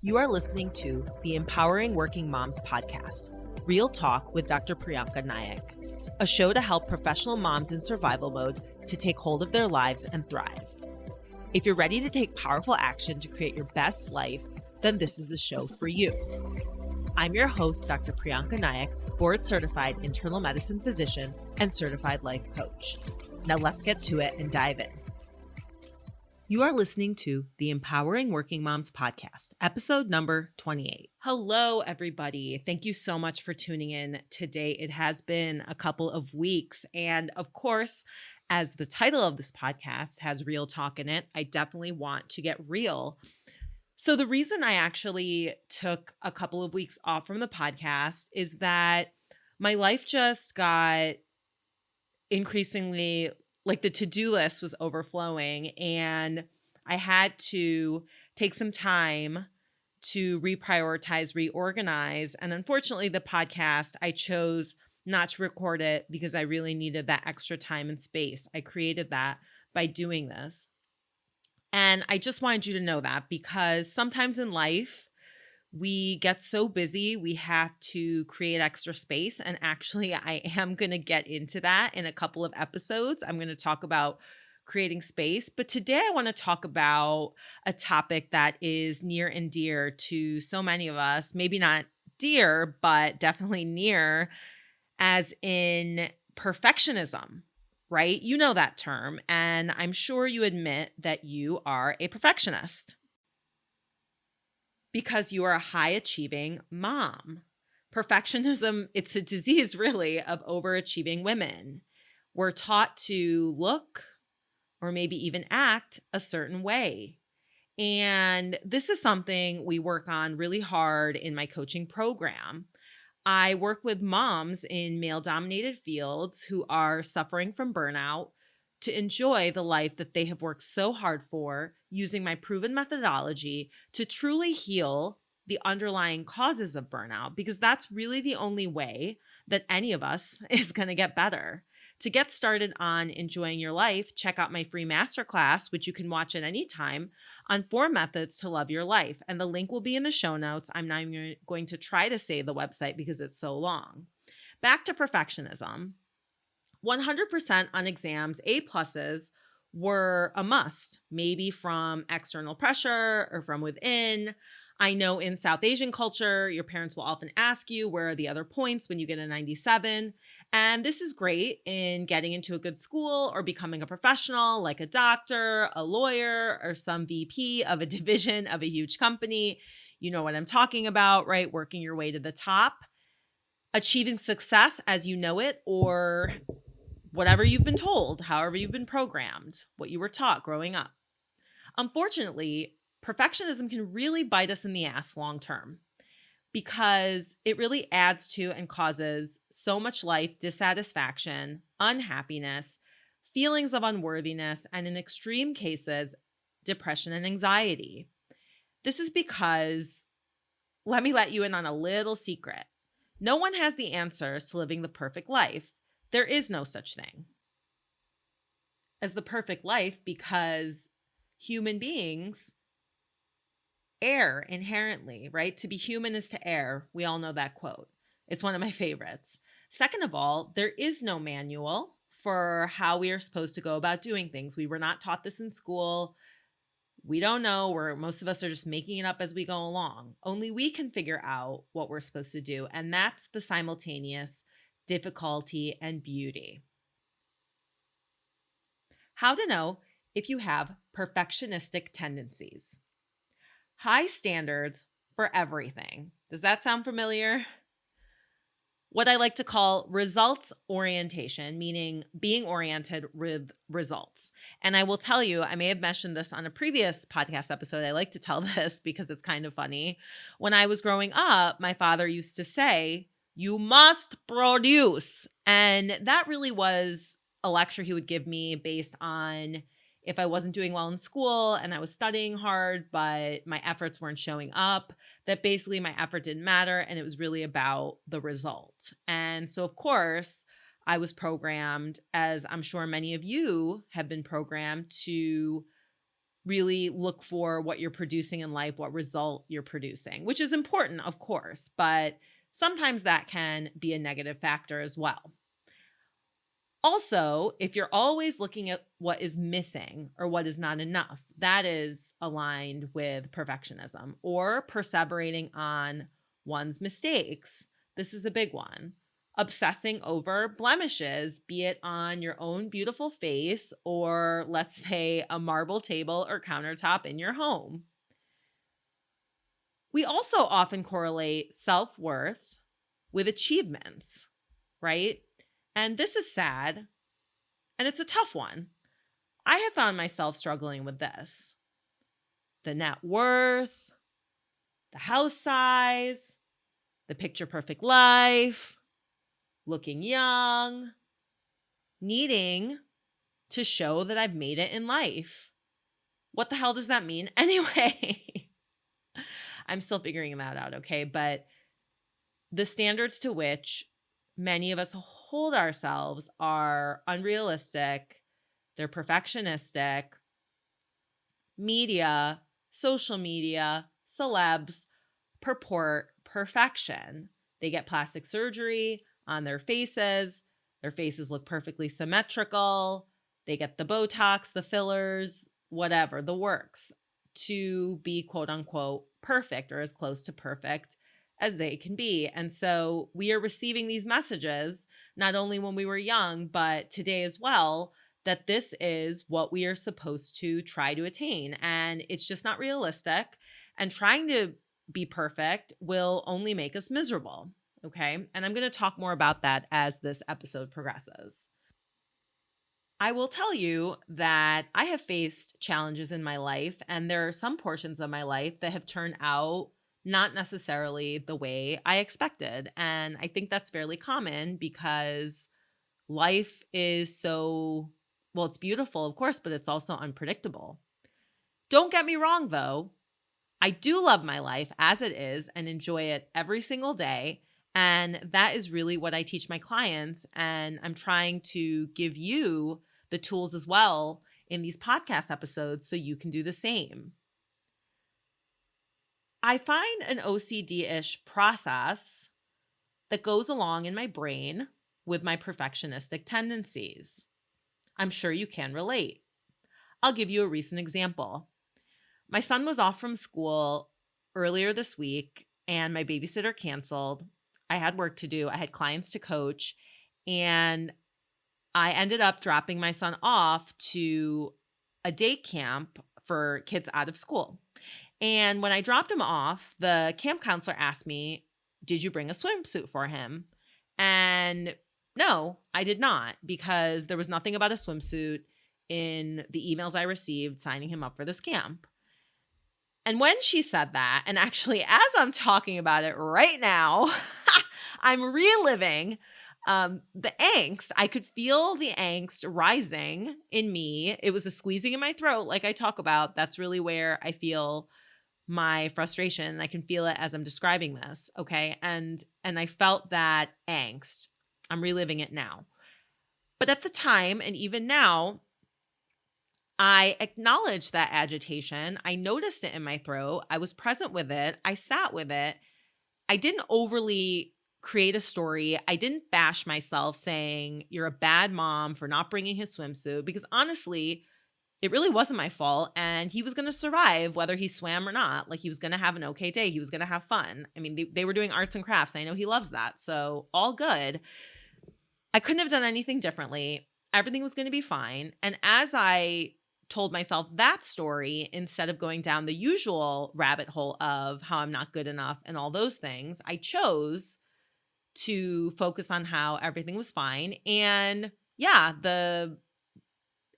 You are listening to the Empowering Working Moms podcast, Real Talk with Dr. Prianca Naik, a show to help professional moms in survival mode to take hold of their lives and thrive. If you're ready to take powerful action to create your best life, then this is the show for you. I'm your host, Dr. Prianca Naik, board-certified internal medicine physician and certified life coach. Now let's get to it and dive in. You are listening to the Empowering Working Moms podcast, episode number 28. Hello, everybody. Thank you so much for tuning in today. It has been a couple of weeks. And of course, as the title of this podcast has real talk in it, I definitely want to get real. So the reason I actually took a couple of weeks off from the podcast is that my life just got increasingly like the to-do list was overflowing, and I had to take some time to reprioritize, reorganize. And unfortunately, the podcast, I chose not to record it because I really needed that extra time and space. I created that by doing this. And I just wanted you to know that because sometimes in life, we get so busy, we have to create extra space. And actually, I am going to get into that in a couple of episodes. I'm going to talk about creating space. But today I want to talk about a topic that is near and dear to so many of us, maybe not dear, but definitely near, as in perfectionism, right? You know that term. And I'm sure you admit that you are a perfectionist, because you are a high-achieving mom. Perfectionism, it's a disease really of overachieving women. We're taught to look or maybe even act a certain way. And this is something we work on really hard in my coaching program. I work with moms in male-dominated fields who are suffering from burnout to enjoy the life that they have worked so hard for, using my proven methodology to truly heal the underlying causes of burnout, because that's really the only way that any of us is going to get better. To get started on enjoying your life, check out my free masterclass, which you can watch at any time, on 4 methods to love your life. And the link will be in the show notes. I'm not even going to try to say the website because it's so long. Back to perfectionism. 100% on exams, A+ were a must, maybe from external pressure or from within. I know in South Asian culture, your parents will often ask you, where are the other points when you get a 97? And this is great in getting into a good school or becoming a professional like a doctor, a lawyer, or some VP of a division of a huge company. You know what I'm talking about, right? Working your way to the top, achieving success as you know it, or whatever you've been told, however you've been programmed, what you were taught growing up. Unfortunately, perfectionism can really bite us in the ass long term because it really adds to and causes so much life dissatisfaction, unhappiness, feelings of unworthiness, and in extreme cases, depression and anxiety. This is because, let me let you in on a little secret. No one has the answers to living the perfect life. There is no such thing as the perfect life because human beings err inherently, right? To be human is to err. We all know that quote. It's one of my favorites. Second of all, there is no manual for how we are supposed to go about doing things. We were not taught this in school. We don't know. Most of us are just making it up as we go along. Only we can figure out what we're supposed to do. And that's the simultaneous difficulty and beauty. How to know if you have perfectionistic tendencies. High standards for everything. Does that sound familiar? What I like to call results orientation, meaning being oriented with results. And I will tell you, I may have mentioned this on a previous podcast episode. I like to tell this because it's kind of funny. When I was growing up, my father used to say, "You must produce." And that really was a lecture he would give me based on if I wasn't doing well in school and I was studying hard, but my efforts weren't showing up, that basically my effort didn't matter and it was really about the result. And so, of course, I was programmed, as I'm sure many of you have been programmed, to really look for what you're producing in life, what result you're producing, which is important, of course, but sometimes that can be a negative factor as well. Also, if you're always looking at what is missing or what is not enough, that is aligned with perfectionism, or perseverating on one's mistakes. This is a big one. Obsessing over blemishes, be it on your own beautiful face or, let's say, a marble table or countertop in your home. We also often correlate self-worth with achievements, right? And this is sad, and it's a tough one. I have found myself struggling with this. The net worth, the house size, the picture perfect life, looking young, needing to show that I've made it in life. What the hell does that mean anyway? I'm still figuring that out, okay? But the standards to which many of us hold ourselves are unrealistic, they're perfectionistic. Media, social media, celebs purport perfection. They get plastic surgery on their faces. Their faces look perfectly symmetrical. They get the Botox, the fillers, whatever, the works, to be quote unquote perfect, or as close to perfect as they can be. And so we are receiving these messages, not only when we were young, but today as well, that this is what we are supposed to try to attain. And it's just not realistic. And trying to be perfect will only make us miserable. Okay. And I'm going to talk more about that as this episode progresses. I will tell you that I have faced challenges in my life, and there are some portions of my life that have turned out not necessarily the way I expected. And I think that's fairly common because life is so, well, it's beautiful, of course, but it's also unpredictable. Don't get me wrong, though. I do love my life as it is and enjoy it every single day. And that is really what I teach my clients. And I'm trying to give you the tools as well in these podcast episodes so you can do the same. I find an OCD-ish process that goes along in my brain with my perfectionistic tendencies. I'm sure you can relate. I'll give you a recent example. My son was off from school earlier this week, and my babysitter canceled. I had work to do. I had clients to coach, and I ended up dropping my son off to a day camp for kids out of school. And when I dropped him off, the camp counselor asked me, "Did you bring a swimsuit for him?" And no, I did not, because there was nothing about a swimsuit in the emails I received signing him up for this camp. And when she said that, and actually as I'm talking about it right now, I'm reliving the angst. I could feel the angst rising in me. It was a squeezing in my throat, like I talk about. That's really where I feel my frustration. I can feel it as I'm describing this, okay? And I felt that angst. I'm reliving it now. But at the time, and even now, I acknowledged that agitation. I noticed it in my throat. I was present with it. I sat with it. I didn't overly create a story. I didn't bash myself saying, "You're a bad mom for not bringing his swimsuit," because honestly, it really wasn't my fault. And he was going to survive whether he swam or not. Like, he was going to have an okay day. He was going to have fun. I mean, they were doing arts and crafts. I know he loves that. So all good. I couldn't have done anything differently. Everything was going to be fine. And as I told myself that story, instead of going down the usual rabbit hole of how I'm not good enough and all those things, I chose to focus on how everything was fine. And yeah, the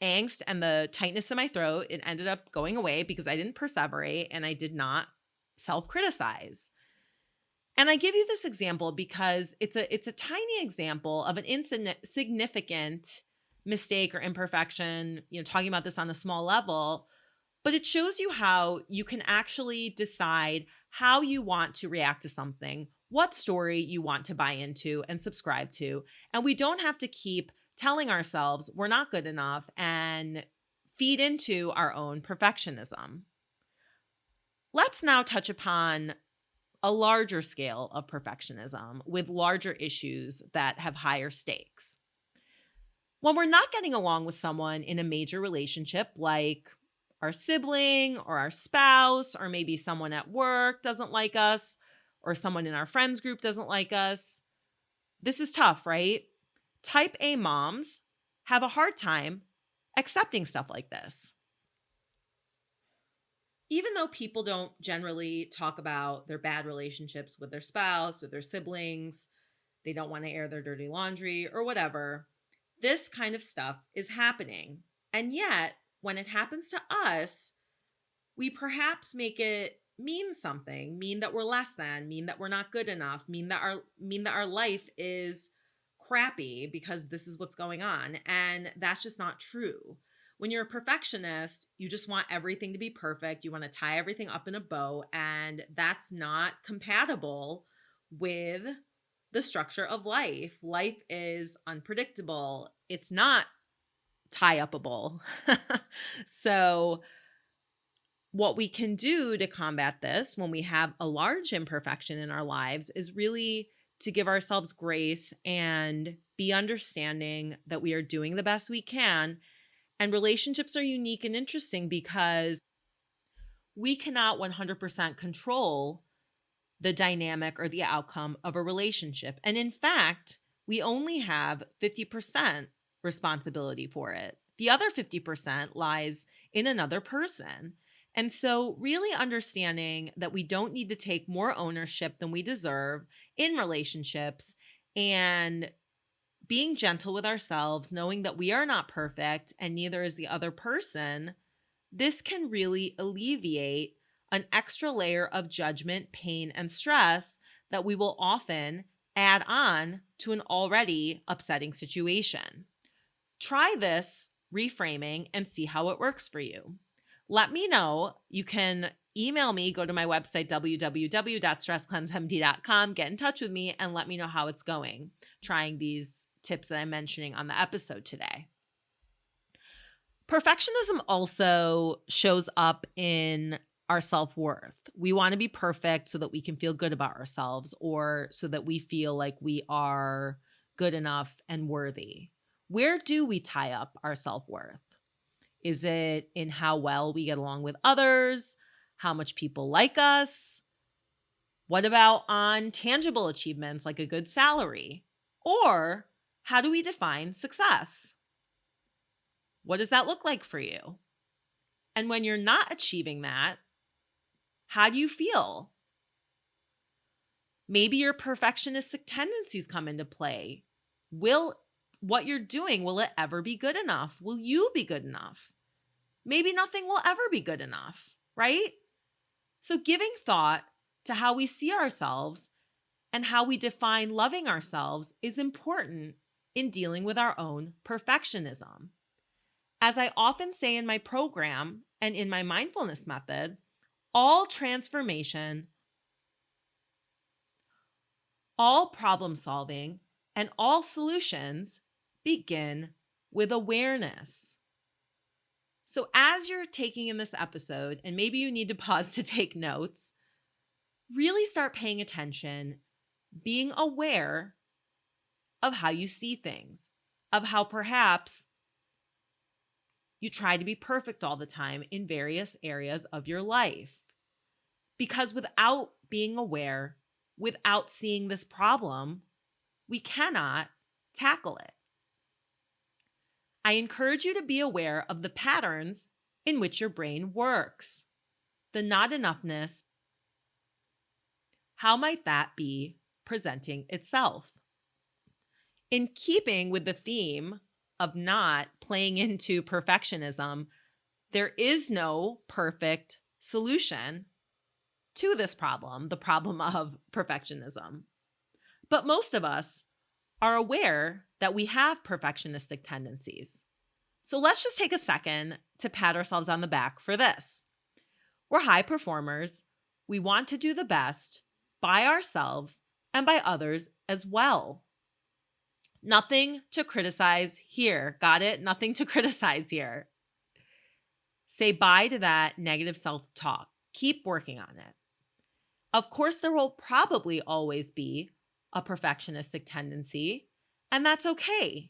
angst and the tightness in my throat, it ended up going away because I didn't perseverate and I did not self-criticize. And I give you this example because it's a tiny example of an insignificant mistake or imperfection, talking about this on a small level, but it shows you how you can actually decide how you want to react to something, what story you want to buy into and subscribe to. And we don't have to keep telling ourselves we're not good enough and feed into our own perfectionism. Let's now touch upon a larger scale of perfectionism with larger issues that have higher stakes. When we're not getting along with someone in a major relationship, like our sibling or our spouse, or maybe someone at work doesn't like us, or someone in our friends group doesn't like us, this is tough, right? Type A moms have a hard time accepting stuff like this. Even though people don't generally talk about their bad relationships with their spouse or their siblings, they don't want to air their dirty laundry or whatever, this kind of stuff is happening. And yet, when it happens to us, we perhaps make it mean something, mean that we're less than, mean that we're not good enough, mean that our life is crappy because this is what's going on. And that's just not true. When you're a perfectionist, you just want everything to be perfect. You want to tie everything up in a bow, and that's not compatible with the structure of life. Life is unpredictable. It's not tie-upable. So what we can do to combat this when we have a large imperfection in our lives is really to give ourselves grace and be understanding that we are doing the best we can. And relationships are unique and interesting because we cannot 100% control the dynamic or the outcome of a relationship. And in fact, we only have 50% responsibility for it. The other 50% lies in another person. And so really understanding that we don't need to take more ownership than we deserve in relationships, and being gentle with ourselves, knowing that we are not perfect and neither is the other person, this can really alleviate an extra layer of judgment, pain, and stress that we will often add on to an already upsetting situation. Try this reframing and see how it works for you. Let me know. You can email me, go to my website, www.stresscleansemd.com, get in touch with me, and let me know how it's going, trying these tips that I'm mentioning on the episode today. Perfectionism also shows up in our self-worth. We want to be perfect so that we can feel good about ourselves, or so that we feel like we are good enough and worthy. Where do we tie up our self-worth? Is it in how well we get along with others? How much people like us? What about on tangible achievements like a good salary? Or how do we define success? What does that look like for you? And when you're not achieving that, how do you feel? Maybe your perfectionistic tendencies come into play. What you're doing, will it ever be good enough? Will you be good enough? Maybe nothing will ever be good enough, right? So giving thought to how we see ourselves and how we define loving ourselves is important in dealing with our own perfectionism. As I often say in my program and in my mindfulness method, all transformation, all problem solving, and all solutions begin with awareness. So as you're taking in this episode, and maybe you need to pause to take notes, really start paying attention, being aware of how you see things, of how perhaps you try to be perfect all the time in various areas of your life. Because without being aware, without seeing this problem, we cannot tackle it. I encourage you to be aware of the patterns in which your brain works. The not enoughness, how might that be presenting itself? In keeping with the theme of not playing into perfectionism, there is no perfect solution to this problem, the problem of perfectionism. But most of us are aware that we have perfectionistic tendencies. So let's just take a second to pat ourselves on the back for this. We're high performers. We want to do the best by ourselves and by others as well. Nothing to criticize here. Got it? Nothing to criticize here. Say bye to that negative self-talk. Keep working on it. Of course, there will probably always be a perfectionistic tendency, and that's okay.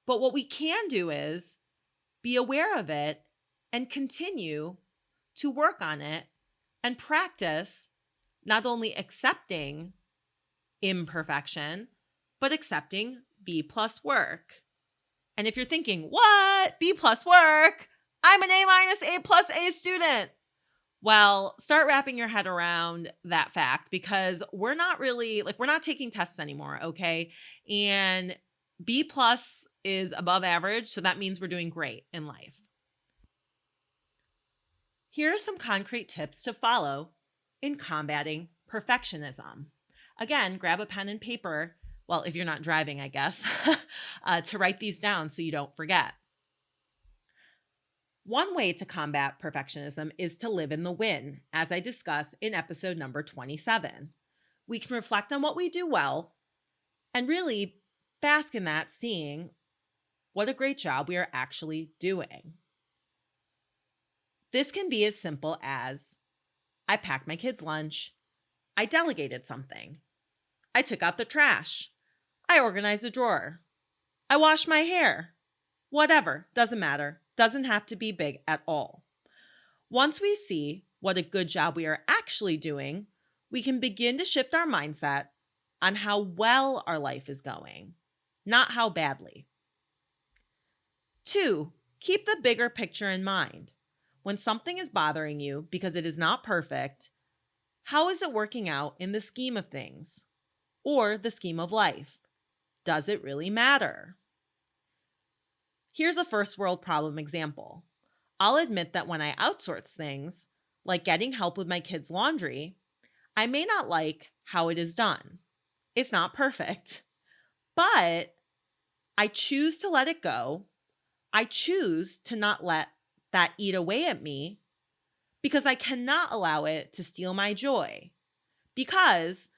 But what we can do is be aware of it and continue to work on it and practice not only accepting imperfection, but accepting B plus work. And if you're thinking, what? B plus work? I'm an A minus, A plus A student. Well, start wrapping your head around that fact, because we're not taking tests anymore, okay? And B plus is above average, so that means we're doing great in life. Here are some concrete tips to follow in combating perfectionism. Again, grab a pen and paper, well, if you're not driving, I guess, to write these down so you don't forget. One way to combat perfectionism is to live in the win, as I discuss in episode number 27. We can reflect on what we do well and really bask in that, seeing what a great job we are actually doing. This can be as simple as I packed my kids' lunch, I delegated something, I took out the trash, I organized a drawer, I washed my hair. Whatever, doesn't matter. Doesn't have to be big at all. Once we see what a good job we are actually doing, we can begin to shift our mindset on how well our life is going, not how badly. 2, keep the bigger picture in mind. When something is bothering you because it is not perfect, how is it working out in the scheme of things or the scheme of life? Does it really matter? Here's a first world problem example. I'll admit that when I outsource things, like getting help with my kids' laundry, I may not like how it is done. It's not perfect, but I choose to let it go. I choose to not let that eat away at me, because I cannot allow it to steal my joy, because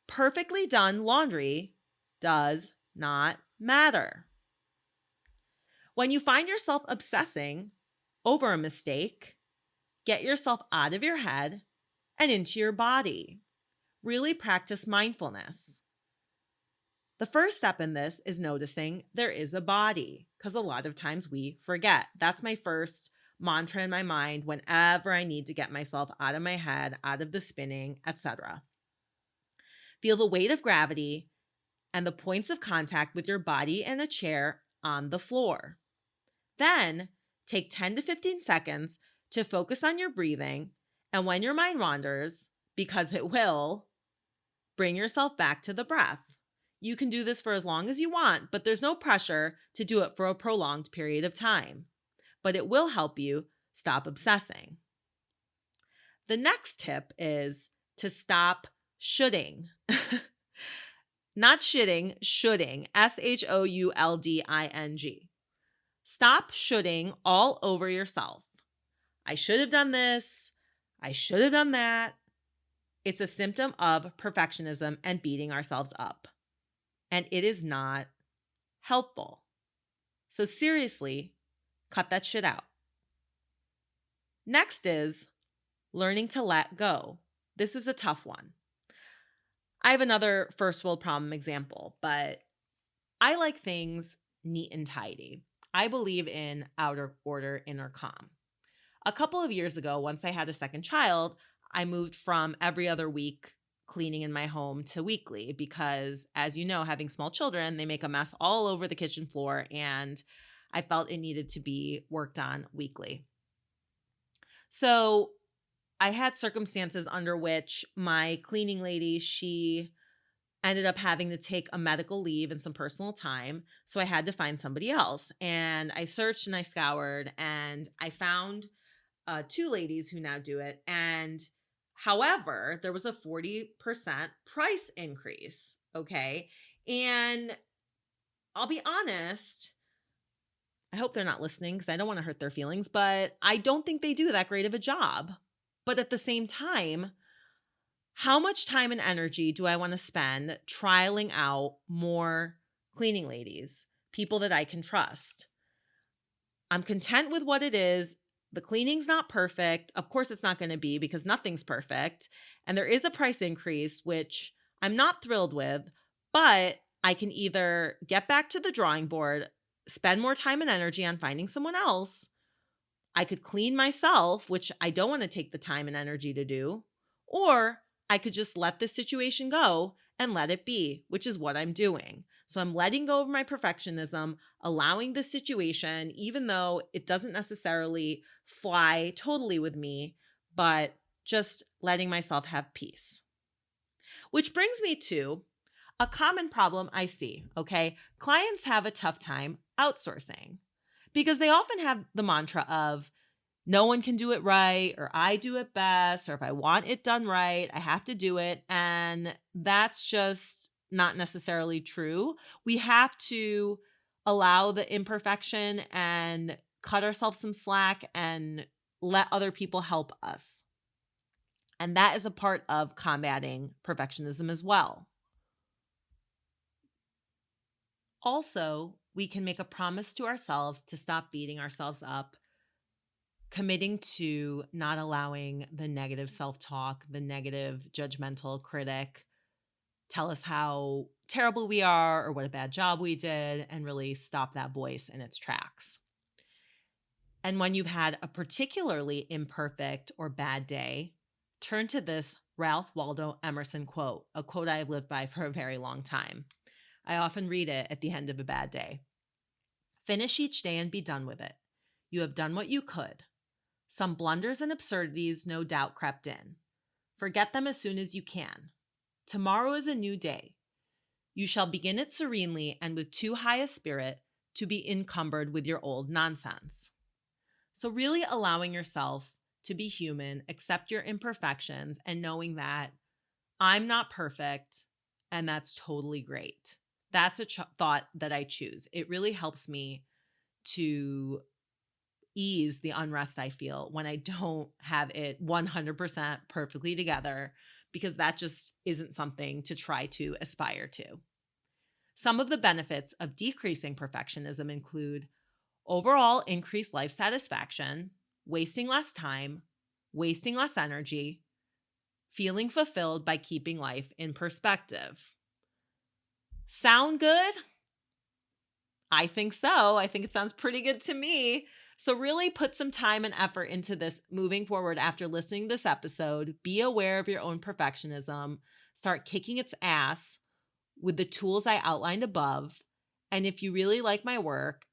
perfectly done laundry does not matter. When you find yourself obsessing over a mistake, get yourself out of your head and into your body. Really practice mindfulness. The first step in this is noticing there is a body, because a lot of times we forget. That's my first mantra in my mind whenever I need to get myself out of my head, out of the spinning, etc. Feel the weight of gravity and the points of contact with your body and a chair on the floor. Then take 10 to 15 seconds to focus on your breathing, and when your mind wanders, because it will, bring yourself back to the breath. You can do this for as long as you want, but there's no pressure to do it for a prolonged period of time. But it will help you stop obsessing. The next tip is to stop shoulding. Not shitting, shoulding. SHOULDING. Stop shoulding all over yourself. I should have done this. I should have done that. It's a symptom of perfectionism and beating ourselves up. And it is not helpful. So seriously, cut that shit out. Next is learning to let go. This is a tough one. I have another first world problem example, but I like things neat and tidy. I believe in outer order, inner calm. A couple of years ago, once I had a second child, I moved from every other week cleaning in my home to weekly, because, as you know, having small children, they make a mess all over the kitchen floor, and I felt it needed to be worked on weekly. So I had circumstances under which my cleaning lady, she ended up having to take a medical leave and some personal time. So I had to find somebody else. And I searched and I scoured, and I found 2 ladies who now do it. And however, there was a 40% price increase. Okay. And I'll be honest, I hope they're not listening because I don't want to hurt their feelings, but I don't think they do that great of a job. But at the same time, how much time and energy do I want to spend trialing out more cleaning ladies, people that I can trust? I'm content with what it is. The cleaning's not perfect. Of course, it's not going to be because nothing's perfect. And there is a price increase, which I'm not thrilled with, but I can either get back to the drawing board, spend more time and energy on finding someone else. I could clean myself, which I don't want to take the time and energy to do, or I could just let this situation go and let it be, which is what I'm doing. So I'm letting go of my perfectionism, allowing this situation, even though it doesn't necessarily fly totally with me, but just letting myself have peace. Which brings me to a common problem I see, okay? Clients have a tough time outsourcing because they often have the mantra of, no one can do it right, or I do it best, or if I want it done right, I have to do it. And that's just not necessarily true. We have to allow the imperfection and cut ourselves some slack and let other people help us. And that is a part of combating perfectionism as well. Also, we can make a promise to ourselves to stop beating ourselves up, committing to not allowing the negative self-talk, the negative judgmental critic tell us how terrible we are or what a bad job we did, and really stop that voice in its tracks. And when you've had a particularly imperfect or bad day, turn to this Ralph Waldo Emerson quote, a quote I have lived by for a very long time. I often read it at the end of a bad day. Finish each day and be done with it. You have done what you could. Some blunders and absurdities no doubt crept in. Forget them as soon as you can. Tomorrow is a new day. You shall begin it serenely and with too high a spirit to be encumbered with your old nonsense. So really allowing yourself to be human, accept your imperfections, and knowing that I'm not perfect, and that's totally great. That's a thought that I choose. It really helps me to ease the unrest I feel when I don't have it 100% perfectly together, because that just isn't something to try to aspire to. Some of the benefits of decreasing perfectionism include overall increased life satisfaction, wasting less time, wasting less energy, feeling fulfilled by keeping life in perspective. Sound good? I think so. I think it sounds pretty good to me. So really put some time and effort into this moving forward after listening to this episode. Be aware of your own perfectionism. Start kicking its ass with the tools I outlined above. And if you really like my work,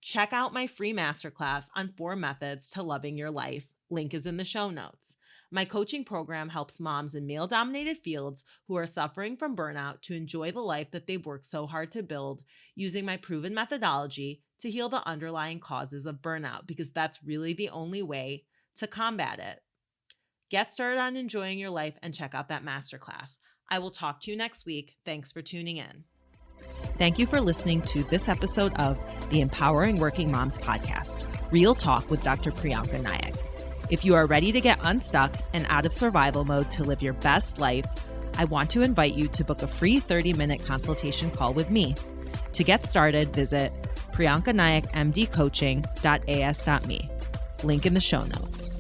check out my free masterclass on 4 methods to loving your life. Link is in the show notes. My coaching program helps moms in male-dominated fields who are suffering from burnout to enjoy the life that they've worked so hard to build using my proven methodology to heal the underlying causes of burnout, because that's really the only way to combat it. Get started on enjoying your life and check out that masterclass. I will talk to you next week. Thanks for tuning in. Thank you for listening to this episode of the Empowering Working Moms podcast, Real Talk with Dr. Prianca Naik. If you are ready to get unstuck and out of survival mode to live your best life, I want to invite you to book a free 30-minute consultation call with me. To get started, visit priancanaikmdcoaching.as.me. Link in the show notes.